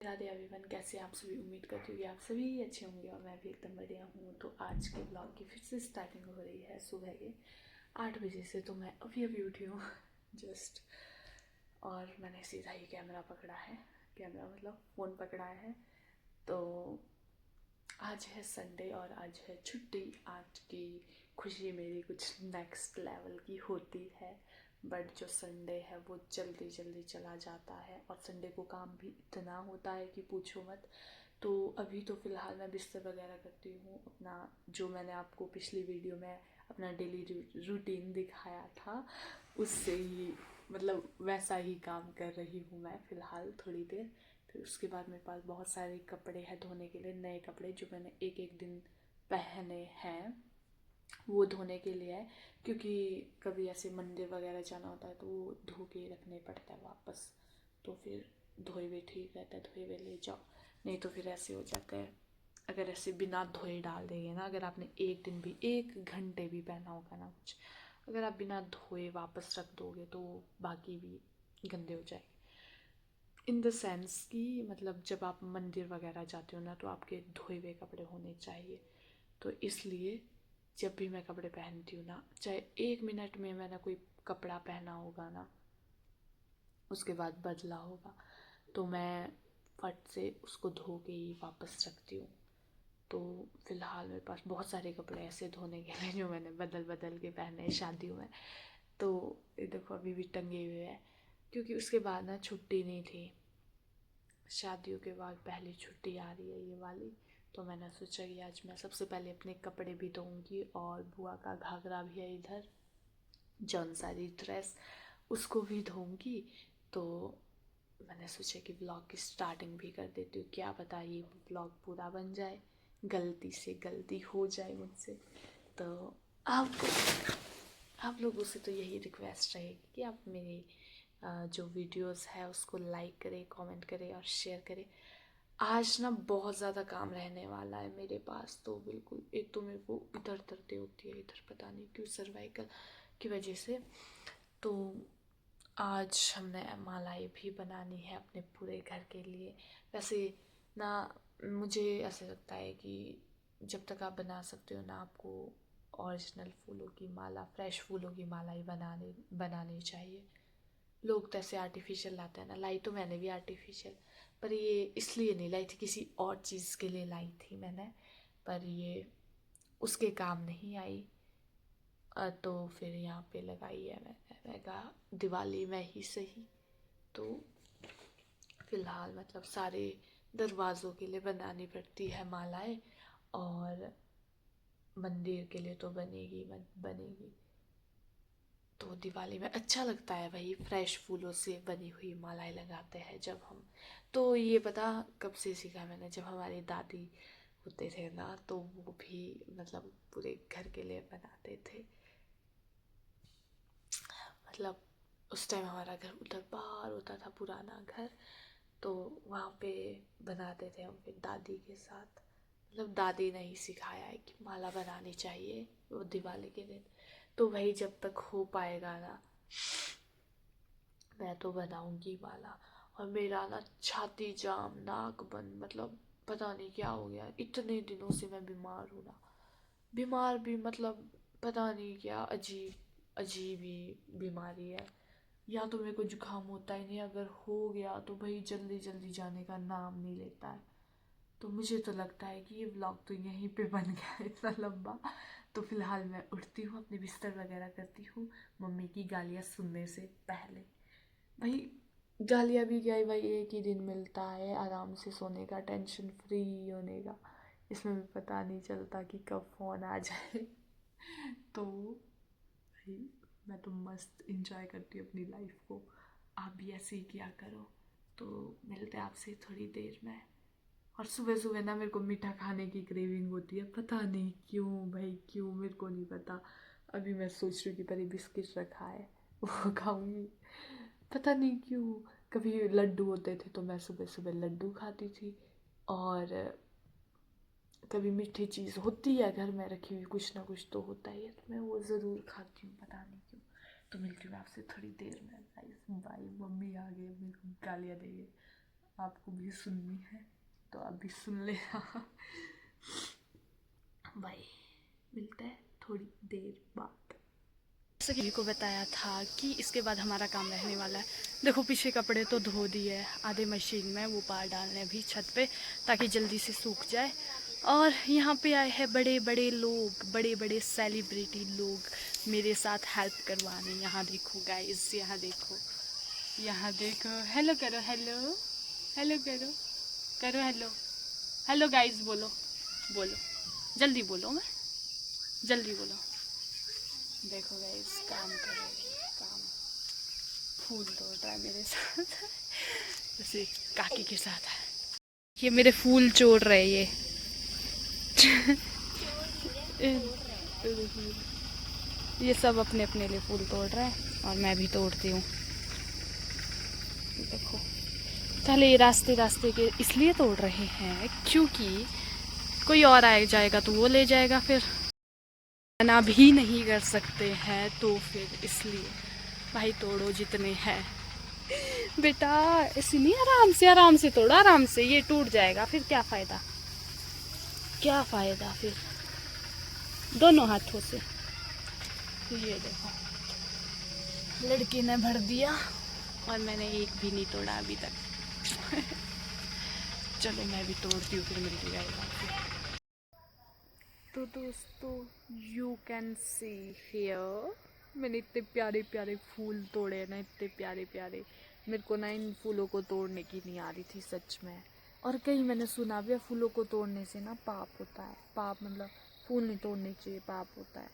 Radhe everyone, कैसे आप सभी। उम्मीद करती हूँ कि आप सभी अच्छे होंगे और मैं भी एकदम बढ़िया हूँ। तो आज के ब्लॉग की फिर से स्टार्टिंग हो रही है सुबह के 8 बजे से। तो मैं अभी उठी हूँ जस्ट, और मैंने सीधा ही कैमरा पकड़ा है। कैमरा मतलब फ़ोन पकड़ा है। तो आज है संडे और आज है छुट्टी। आज की खुशी मेरी कुछ नेक्स्ट लेवल की होती है, बट जो संडे है वो जल्दी जल्दी चला जाता है और संडे को काम भी इतना होता है कि पूछो मत। तो अभी तो फ़िलहाल मैं बिस्तर वगैरह करती हूँ अपना, जो मैंने आपको पिछली वीडियो में अपना डेली रूटीन दिखाया था उससे ही, मतलब वैसा ही काम कर रही हूँ मैं फ़िलहाल थोड़ी देर। फिर उसके बाद मेरे पास बहुत सारे कपड़े हैं धोने के लिए, नए कपड़े जो मैंने एक एक दिन पहने हैं वो धोने के लिए है, क्योंकि कभी ऐसे मंदिर वगैरह जाना होता है तो वो धो के रखने पड़ता है वापस। तो फिर धोए हुए ठीक रहता है, धोए हुए ले जाओ, नहीं तो फिर ऐसे हो जाता है। अगर ऐसे बिना धोए डाल देंगे ना, अगर आपने एक दिन भी 1 घंटे भी पहना होगा ना कुछ, अगर आप बिना धोए वापस रख दोगे तो बाकी भी गंदे हो जाएंगे। इन द सेंस कि मतलब जब आप मंदिर वगैरह जाते हो ना तो आपके धोए हुए कपड़े होने चाहिए। तो इसलिए जब भी मैं कपड़े पहनती हूँ ना, चाहे 1 मिनट में मैंने कोई कपड़ा पहना होगा ना, उसके बाद बदला होगा, तो मैं फट से उसको धो के ही वापस रखती हूँ। तो फ़िलहाल मेरे पास बहुत सारे कपड़े ऐसे धोने के लिए जो मैंने बदल बदल के पहने हैं शादियों में। तो ये देखो अभी भी टंगे हुए हैं, क्योंकि उसके बाद ना छुट्टी नहीं थी। शादियों के बाद पहली छुट्टी आ रही है ये वाली। तो मैंने सोचा कि आज मैं सबसे पहले अपने कपड़े भी धोऊंगी और बुआ का घाघरा भी है इधर, जौन सारी ड्रेस, उसको भी धोऊंगी। तो मैंने सोचा कि ब्लॉग की स्टार्टिंग भी कर देती हूँ, क्या पता ये ब्लॉग पूरा बन जाए, गलती से गलती हो जाए मुझसे। तो आप लोगों से तो यही रिक्वेस्ट रहेगी कि आप मेरे जो वीडियोस है उसको लाइक करें, कमेंट करें और शेयर करें। आज ना बहुत ज़्यादा काम रहने वाला है मेरे पास। तो बिल्कुल, एक तो मेरे को इधर दर्द होती है, इधर पता नहीं क्यों सर्वाइकल की वजह से। तो आज हमने मालाई भी बनानी है अपने पूरे घर के लिए। वैसे ना, मुझे ऐसा लगता है कि जब तक आप बना सकते हो ना, आपको ओरिजिनल फूलों की माला, फ्रेश फूलों की माला ही बनानी चाहिए। लोग तो ऐसे आर्टिफिशियल लाते हैं ना, लाई तो मैंने भी आर्टिफिशियल, पर ये इसलिए नहीं लाई थी, किसी और चीज़ के लिए लाई थी मैंने, पर ये उसके काम नहीं आई। तो फिर यहाँ पे लगाई है मैं कहा दिवाली में ही सही। तो फिलहाल मतलब सारे दरवाज़ों के लिए बनानी पड़ती है मालाएं, और मंदिर के लिए तो बनेगी बनेगी। तो दिवाली में अच्छा लगता है वही फ्रेश फूलों से बनी हुई मालाएं लगाते हैं जब हम। तो ये पता कब से सीखा मैंने, जब हमारी दादी होते थे ना तो वो भी मतलब पूरे घर के लिए बनाते थे। मतलब उस टाइम हमारा घर उधर बाहर होता था, पुराना घर, तो वहाँ पे बनाते थे हम फिर दादी के साथ। मतलब दादी ने ही सिखाया है कि माला बनानी चाहिए वो दिवाली के दिन। तो वही जब तक हो पाएगा ना, मैं तो बनाऊंगी माला। और मेरा ना छाती जाम, नाक बंद, मतलब पता नहीं क्या हो गया, इतने दिनों से मैं बीमार हूँ ना। बीमार भी मतलब पता नहीं क्या अजीब अजीब ही बीमारी है। या तो मेरे को जुकाम होता ही नहीं, अगर हो गया तो भाई जल्दी जल्दी जाने का नाम नहीं लेता है। तो मुझे तो लगता है कि ये व्लॉग तो यहीं पे बन गया है इतना लंबा। तो फिलहाल मैं उठती हूँ, अपनी बिस्तर वगैरह करती हूँ मम्मी की गालियाँ सुनने से पहले। भाई गालियाँ भी क्या है भाई, एक ही दिन मिलता है आराम से सोने का, टेंशन फ्री होने का। इसमें भी पता नहीं चलता कि कब फ़ोन आ जाए तो भाई मैं तो मस्त इंजॉय करती हूँ अपनी लाइफ को। आप भी ऐसे ही किया करो। तो मिलते हैं आपसे थोड़ी देर में। और सुबह सुबह ना मेरे को मीठा खाने की क्रेविंग होती है, पता नहीं क्यों भाई, क्यों मेरे को नहीं पता। अभी मैं सोच रही हूँ कि पहले बिस्किट रखा है वो खाऊंगी, पता नहीं क्यों। कभी लड्डू होते थे तो मैं सुबह सुबह लड्डू खाती थी, और कभी मीठी चीज़ होती है घर में रखी हुई, कुछ ना कुछ तो होता ही है, तो मैं वो ज़रूर खाती हूँ, पता नहीं क्यों। तो मिलती हूँ आपसे थोड़ी देर में गाइस, बाय। मम्मी आ गई, मेरे को गालियाँ देंगे। आपको भी सुननी है तो आप भी सुन लेना। बाय, मिलते हैं थोड़ी देर बाद। जैसे कि को बताया था कि इसके बाद हमारा काम रहने वाला है। देखो पीछे कपड़े तो धो दिए आधे मशीन में, वो पार डालने अभी छत पे ताकि जल्दी से सूख जाए। और यहाँ पे आए हैं बड़े बड़े लोग, बड़े बड़े सेलिब्रिटी लोग मेरे साथ हेल्प करवाने। यहाँ देखो गाइस, यहाँ देखो, यहाँ देखो। हेलो करो, हेलो हेलो करो, करो हेलो, हेलो गाइस बोलो, बोलो जल्दी बोलो, मैं जल्दी बोलो। देखो गाइस काम करो, काम, फूल तोड़ रहा है मेरे साथ जैसे काकी के साथ है। ये मेरे फूल चोर रहे ये ये सब अपने अपने लिए फूल तोड़ रहा है और मैं भी तोड़ती हूँ। देखो पहले ये रास्ते रास्ते के इसलिए तोड़ रहे हैं क्योंकि कोई और आ जाएगा तो वो ले जाएगा, फिर मना भी नहीं कर सकते हैं, तो फिर इसलिए भाई तोड़ो जितने हैं। बेटा ऐसे नहीं, आराम से तोड़ो, आराम से, ये टूट जाएगा फिर क्या फायदा, क्या फायदा फिर, दोनों हाथों से। तो ये देखो लड़की ने भर दिया और मैंने एक भी नहीं तोड़ा अभी तक चलो मैं भी तोड़ती हूँ, फिर मिलती जाएगा। तो दोस्तों यू कैन सी हियर, मैंने इतने प्यारे प्यारे फूल तोड़े ना, इतने प्यारे प्यारे। मेरे को ना इन फूलों को तोड़ने की नहीं आ रही थी सच में। और कहीं मैंने सुना भी है फूलों को तोड़ने से ना पाप होता है, पाप मतलब फूल नहीं तोड़ने चाहिए, पाप होता है।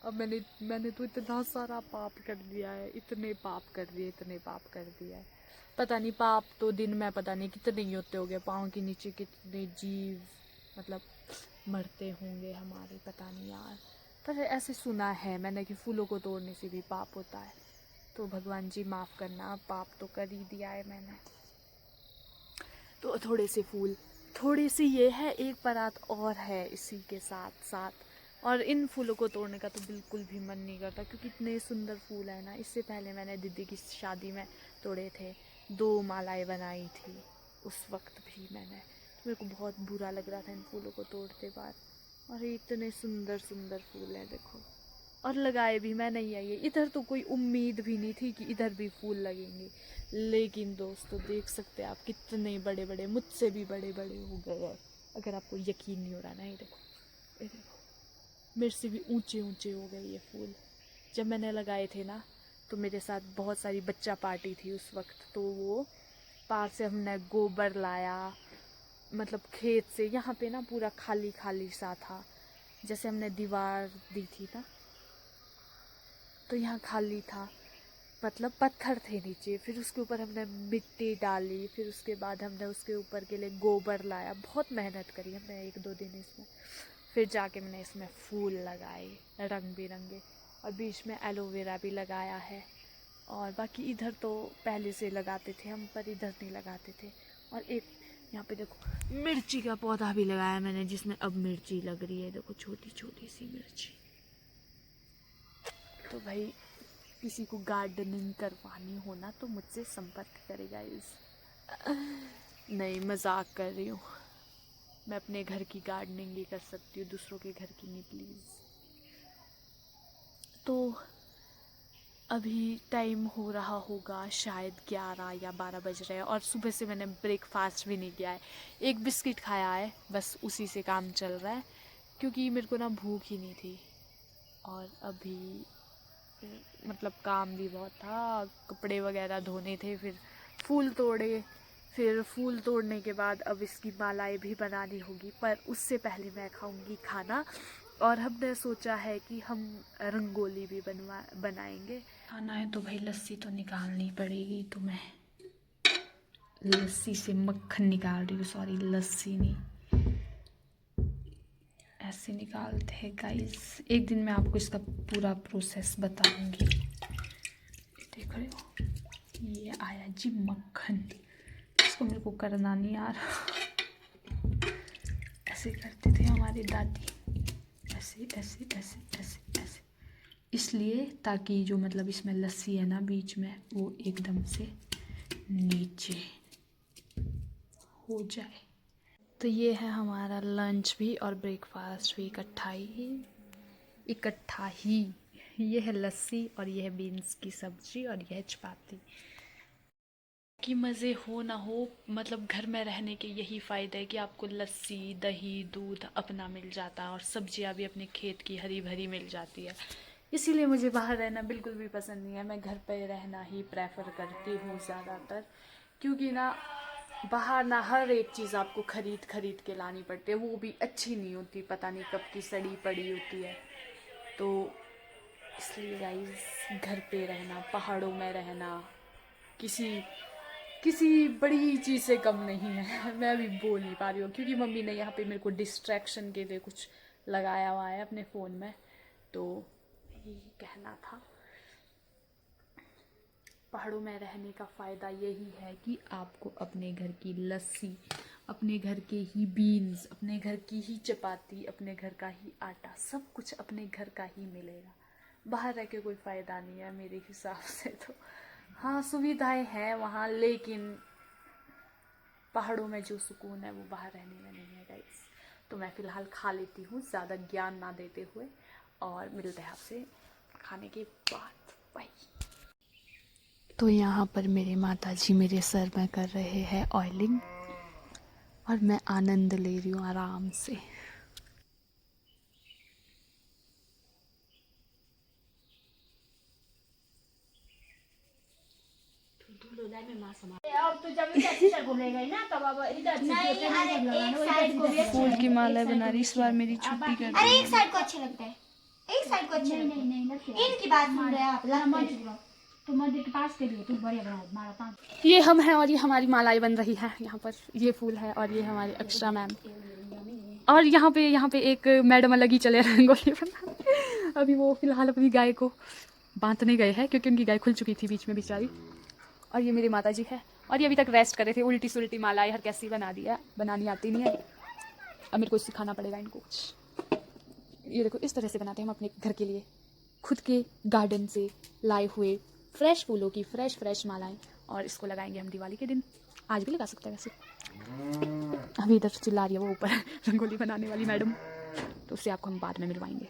अब मैंने तो इतना सारा पाप कर दिया है, इतने पाप कर दिए, इतने पाप कर दिया है। पता नहीं पाप तो दिन में पता नहीं कितने ही होते होंगे, पाँव के नीचे कितने जीव मतलब मरते होंगे हमारे, पता नहीं यार। पर ऐसे सुना है मैंने कि फूलों को तोड़ने से भी पाप होता है। तो भगवान जी माफ़ करना, पाप तो कर ही दिया है मैंने। तो थोड़े से फूल, थोड़ी सी ये है, एक परात और है इसी के साथ साथ। और इन फूलों को तोड़ने का तो बिल्कुल भी मन नहीं करता क्योंकि इतने सुंदर फूल है ना। इससे पहले मैंने दीदी की शादी में तोड़े थे, 2 मालाएं बनाई थी उस वक्त भी मैंने। मेरे को बहुत बुरा लग रहा था इन फूलों को तोड़ते बाद। और ये इतने सुंदर सुंदर फूल हैं देखो, और लगाए भी मैं नहीं आई है। इधर तो कोई उम्मीद भी नहीं थी कि इधर भी फूल लगेंगे, लेकिन दोस्तों देख सकते हैं आप कितने बड़े बड़े, मुझसे भी बड़े बड़े हो गए हैं। अगर आपको यकीन नहीं हो रहा ना, ये देखो, ये देखो, मेरे से भी ऊंचे ऊंचे हो गए ये फूल। जब मैंने लगाए थे ना तो मेरे साथ बहुत सारी बच्चा पार्टी थी उस वक्त, तो वो पार से हमने गोबर लाया, मतलब खेत से। यहाँ पे ना पूरा खाली खाली सा था, जैसे हमने दीवार दी थी ना तो यहाँ खाली था, मतलब पत्थर थे नीचे। फिर उसके ऊपर हमने मिट्टी डाली, फिर उसके बाद हमने उसके ऊपर के लिए गोबर लाया। बहुत मेहनत करी हमने 1-2 दिन इसमें। फिर जाके मैंने इसमें फूल लगाए रंग बिरंगे, और बीच में एलोवेरा भी लगाया है। और बाकी इधर तो पहले से लगाते थे हम, पर इधर नहीं लगाते थे। और एक यहाँ पे देखो मिर्ची का पौधा भी लगाया मैंने, जिसमें अब मिर्ची लग रही है, देखो छोटी छोटी सी मिर्ची। तो भाई किसी को गार्डनिंग करवानी हो ना तो मुझसे संपर्क करेगा। इस नहीं मजाक कर रही हूँ, मैं अपने घर की गार्डनिंग ही कर सकती हूँ, दूसरों के घर की नहीं प्लीज़। तो अभी टाइम हो रहा होगा शायद 11 या 12 बज रहे हैं, और सुबह से मैंने ब्रेकफास्ट भी नहीं किया है। एक बिस्किट खाया है बस, उसी से काम चल रहा है क्योंकि मेरे को ना भूख ही नहीं थी। और अभी मतलब काम भी बहुत था, कपड़े वगैरह धोने थे, फिर फूल तोड़े, फिर फूल तोड़ने के बाद अब इसकी मालाएं भी बनानी होगी, पर उससे पहले मैं खाऊंगी खाना। और हमने सोचा है कि हम रंगोली भी बनाएंगे। खाना है तो भाई लस्सी तो निकालनी पड़ेगी, तो मैं लस्सी से मक्खन निकाल रही हूँ, सॉरी लस्सी नहीं, ऐसे निकालते हैं गाइस। एक दिन मैं आपको इसका पूरा प्रोसेस बताऊंगी। देख रहे हो ये आया जी मक्खन, इसको मेरे को करना नहीं आ रहा। ऐसे करते थे हमारी दादी, ऐसे ऐसे ऐसे ऐसे ऐसे, इसलिए ताकि जो मतलब इसमें लस्सी है ना बीच में, वो एकदम से नीचे हो जाए। तो ये है हमारा लंच भी और ब्रेकफास्ट भी इकट्ठा ही। ये है लस्सी और ये है बीन्स की सब्जी और ये है चपाती। कि मज़े हो ना हो, मतलब घर में रहने के यही फ़ायदे है कि आपको लस्सी दही दूध अपना मिल जाता है और सब्जियां भी अपने खेत की हरी भरी मिल जाती है। इसीलिए मुझे बाहर रहना बिल्कुल भी पसंद नहीं है। मैं घर पे रहना ही प्रेफर करती हूँ ज़्यादातर, क्योंकि ना बाहर ना हर एक चीज़ आपको खरीद के लानी पड़ती है, वो भी अच्छी नहीं होती, पता नहीं कब की सड़ी पड़ी होती है। तो इसलिए गाइस घर पे रहना, पहाड़ों में रहना किसी बड़ी चीज़ से कम नहीं है। मैं अभी बोल नहीं पा रही हूँ क्योंकि मम्मी ने यहाँ पे मेरे को डिस्ट्रैक्शन के लिए कुछ लगाया हुआ है अपने फ़ोन में, तो यही कहना था। पहाड़ों में रहने का फ़ायदा यही है कि आपको अपने घर की लस्सी, अपने घर के ही बीन्स, अपने घर की ही चपाती, अपने घर का ही आटा, सब कुछ अपने घर का ही मिलेगा। बाहर रह के कोई फ़ायदा नहीं है मेरे हिसाब से। तो हाँ, सुविधाएं हैं वहाँ, लेकिन पहाड़ों में जो सुकून है वो बाहर रहने में नहीं है गाइस। तो मैं फ़िलहाल खा लेती हूँ ज़्यादा ज्ञान ना देते हुए, और मिलते हैं आपसे खाने के बाद। बाय। तो यहाँ पर मेरे माताजी मेरे सर में कर रहे हैं ऑयलिंग और मैं आनंद ले रही हूँ आराम से। अब तो जब इधर शीशा घूमेगा ही ना, तब अब इधर से नहीं, अरे एक साइड को भी फूल की माला बना रही, इस बार मेरी छुट्टी कर अरे दी। एक साइड को अच्छा लगता है, एक साइड को अच्छा लगता है। नहीं इनकी बात सुन रहे हैं आप, तो मंदिर के पास के लिए तू बढ़िया बना मारा पांच। ये हम हैं और ये हमारी मालाएं बन रही हैं यहाँ पर। ये फूल है और ये हमारी अक्षरा मैम, और यहाँ पे एक मैडम अलग ही चले रंगोली बना। अभी वो फिलहाल अपनी गाय को बांधने गए हैं क्योंकि उनकी गाय खुल चुकी थी बीच में बेचारी। और ये मेरे माता जी है और ये अभी तक रेस्ट कर रहे थे। उल्टी सुल्टी मालाएं हर कैसी बना दिया, बनानी आती नहीं है, अब मेरे को सिखाना पड़ेगा इनको कुछ। ये देखो इस तरह से बनाते हैं हम अपने घर के लिए, खुद के गार्डन से लाए हुए फ्रेश फूलों की फ्रेश मालाएं, और इसको लगाएंगे हम दिवाली के दिन। आज भी लगा सकते हैं वैसे। अभी इधर चिल्ला रही है वो ऊपर रंगोली बनाने वाली मैडम, तो उससे आपको हम बाद में मिलवाएंगे।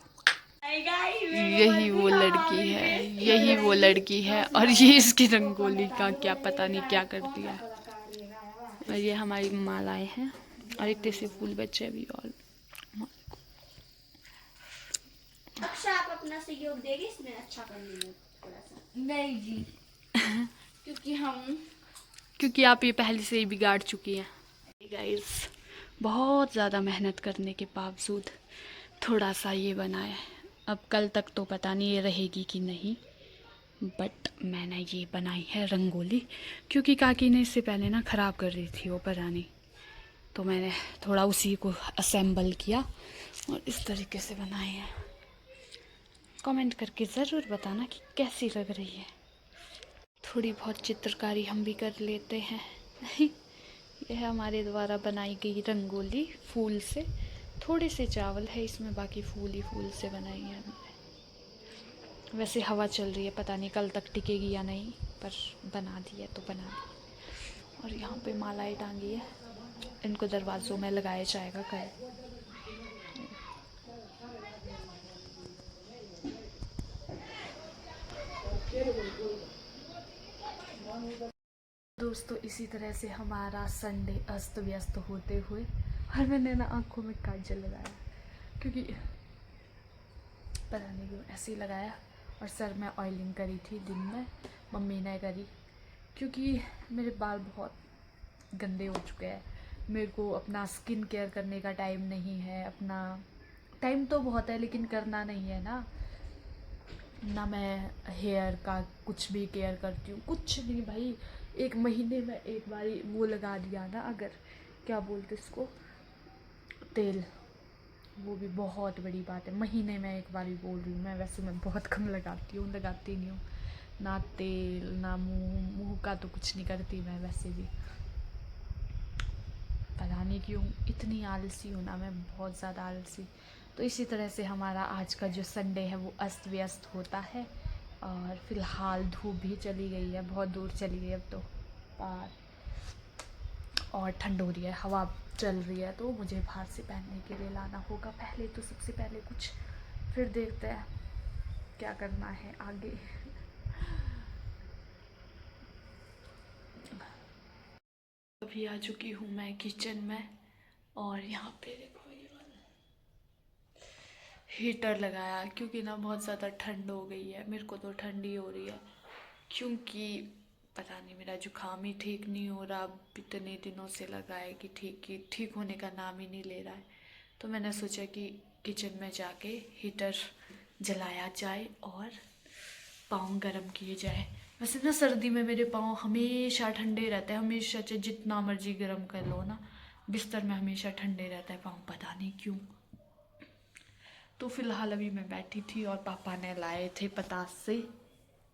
यही वो लड़की है और ये इसकी रंगोली का क्या पता नहीं क्या कर दिया है। और ये हमारी मालाएं हैं और इतने से फूल बचे अभी। और अक्षा आप अपना सहयोग देंगे इसमें अच्छा करने में थोड़ा सा? नहीं जी क्योंकि आप ये पहले से ही बिगाड़ चुकी हैं गाइस। बहुत ज़्यादा मेहनत करने के बावजूद थोड़ा सा ये बना है। अब कल तक तो पता नहीं ये रहेगी कि नहीं, बट मैंने ये बनाई है रंगोली, क्योंकि काकी ने इससे पहले ना ख़राब कर दी थी वो पुरानी, तो मैंने थोड़ा उसी को असेंबल किया और इस तरीके से बनाई है। कमेंट करके ज़रूर बताना कि कैसी लग रही है। थोड़ी बहुत चित्रकारी हम भी कर लेते हैं। यह है हमारे द्वारा बनाई गई रंगोली फूल से। थोड़े से चावल है इसमें, बाकी फूल ही फूल से बनाई है हमने। वैसे हवा चल रही है, पता नहीं कल तक टिकेगी या नहीं, पर बना दी है तो बना दी। और यहाँ पे मालाएं टांगी है, इनको दरवाज़ों में लगाया जाएगा कल। दोस्तों इसी तरह से हमारा संडे अस्त व्यस्त होते हुए, और मैंने ना आँखों में काजल लगाया क्योंकि पता नहीं क्यों ऐसे ही लगाया, और सर में ऑयलिंग करी थी दिन में, मम्मी ने करी, क्योंकि मेरे बाल बहुत गंदे हो चुके हैं। मेरे को अपना स्किन केयर करने का टाइम नहीं है। अपना टाइम तो बहुत है लेकिन करना नहीं है ना मैं हेयर का कुछ भी केयर करती हूँ, कुछ नहीं भाई। एक महीने में एक बार वो लगा दिया ना, अगर क्या बोलते इसको, तेल, वो भी बहुत बड़ी बात है। महीने में एक बार ही बोल रही हूँ मैं, वैसे मैं बहुत कम लगाती नहीं हूँ ना तेल ना मुँह का तो कुछ नहीं करती मैं वैसे भी। पता नहीं क्यों इतनी आलसी हूँ ना मैं, बहुत ज़्यादा आलसी। तो इसी तरह से हमारा आज का जो संडे है वो अस्त व्यस्त होता है। और फिलहाल धूप भी चली गई है, बहुत दूर चली गई अब तो पार। और ठंड हो रही है, हवा चल रही है, तो मुझे बाहर से पहनने के लिए लाना होगा पहले। तो सबसे पहले कुछ, फिर देखते हैं क्या करना है आगे। अभी आ चुकी हूँ मैं किचन में, और यहाँ पे देखो ये वाला हीटर लगाया, क्योंकि ना बहुत ज़्यादा ठंड हो गई है। मेरे को तो ठंडी हो रही है, क्योंकि पता नहीं मेरा जुकाम ही ठीक नहीं हो रहा। अब इतने दिनों से लगा है कि ठीक होने का नाम ही नहीं ले रहा है। तो मैंने सोचा कि किचन में जाके हीटर जलाया जाए और पाँव गर्म किए जाए। वैसे ना सर्दी में मेरे पाँव हमेशा ठंडे रहते हैं, हमेशा, चाहे जितना मर्जी गर्म कर लो ना, बिस्तर में हमेशा ठंडे रहता है पाँव, पता नहीं क्यों। तो फिलहाल अभी मैं बैठी थी और पापा ने लाए थे पतासे,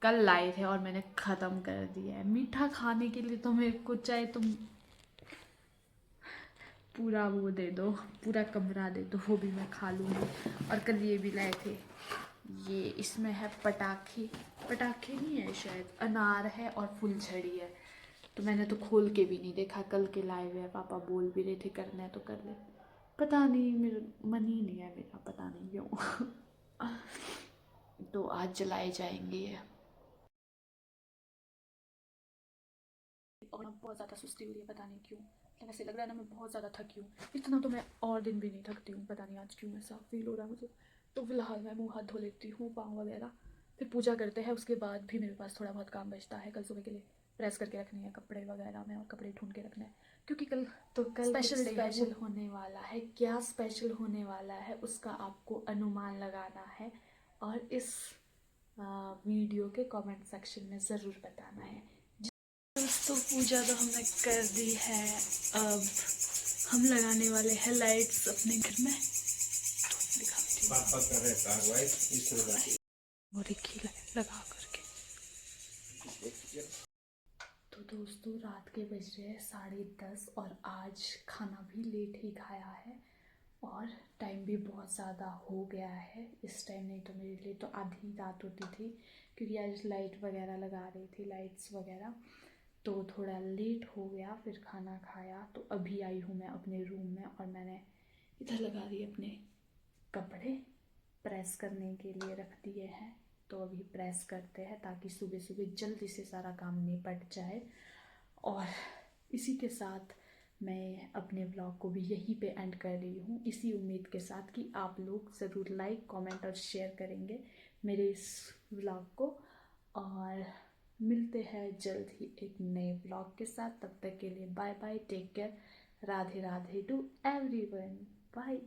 कल लाए थे और मैंने ख़त्म कर दिया है। मीठा खाने के लिए तो मेरे को चाहे तुम पूरा वो दे दो, पूरा कमरा दे दो, वो भी मैं खा लूँगी। और कल ये भी लाए थे, ये इसमें है पटाखे, पटाखे नहीं है शायद, अनार है और फुलझड़ी है। तो मैंने तो खोल के भी नहीं देखा, कल के लाए हुए हैं। पापा बोल भी रहे थे करना है तो कर ले, पता नहीं, मेरा मन ही नहीं है मेरा, पता नहीं क्यों। तो आज जलाए जाएंगे ये। और अब बहुत ज़्यादा सुस्ती हो रही है, पता नहीं क्यों। मतलब ऐसे लग रहा है ना मैं बहुत ज़्यादा थकी हूँ। इतना तो मैं और दिन भी नहीं थकती हूँ, पता नहीं आज क्यों ऐसा फील हो रहा है मुझे। तो फिलहाल मैं मुँह हाथ धो लेती हूँ, पाँव वगैरह, फिर पूजा करते हैं। उसके बाद भी मेरे पास थोड़ा बहुत काम बचता है, कल सुबह के लिए प्रेस करके रखनी है कपड़े वगैरह में, और कपड़े ढूंढ के रखने हैं, क्योंकि कल स्पेशल डे स्पेशल होने वाला है। क्या स्पेशल होने वाला है उसका आपको अनुमान लगाना है, और इस वीडियो के कमेंट सेक्शन में ज़रूर बताना है। दोस्तों पूजा तो हमने कर दी है, अब हम लगाने वाले हैं लाइट्स अपने घर में। वो देखिए लगा करके। तो दोस्तों रात के बज रहे हैं 10:30, और आज खाना भी लेट ही खाया है, और टाइम भी बहुत ज़्यादा हो गया है। इस टाइम नहीं तो मेरे लिए तो आधी रात होती थी, क्योंकि आज लाइट वगैरह लगा रही थी, लाइट्स वगैरह, तो थोड़ा लेट हो गया। फिर खाना खाया, तो अभी आई हूँ मैं अपने रूम में, और मैंने इधर लगा दिए अपने कपड़े, प्रेस करने के लिए रख दिए हैं। तो अभी प्रेस करते हैं, ताकि सुबह सुबह जल्दी से सारा काम निपट जाए। और इसी के साथ मैं अपने व्लॉग को भी यहीं पे एंड कर रही हूँ, इसी उम्मीद के साथ कि आप लोग ज़रूर लाइक, कमेंट और शेयर करेंगे मेरे इस व्लॉग को। और मिलते हैं जल्द ही एक नए व्लॉग के साथ। तब तक के लिए bye bye, take care, Radhe Radhe to everyone, bye.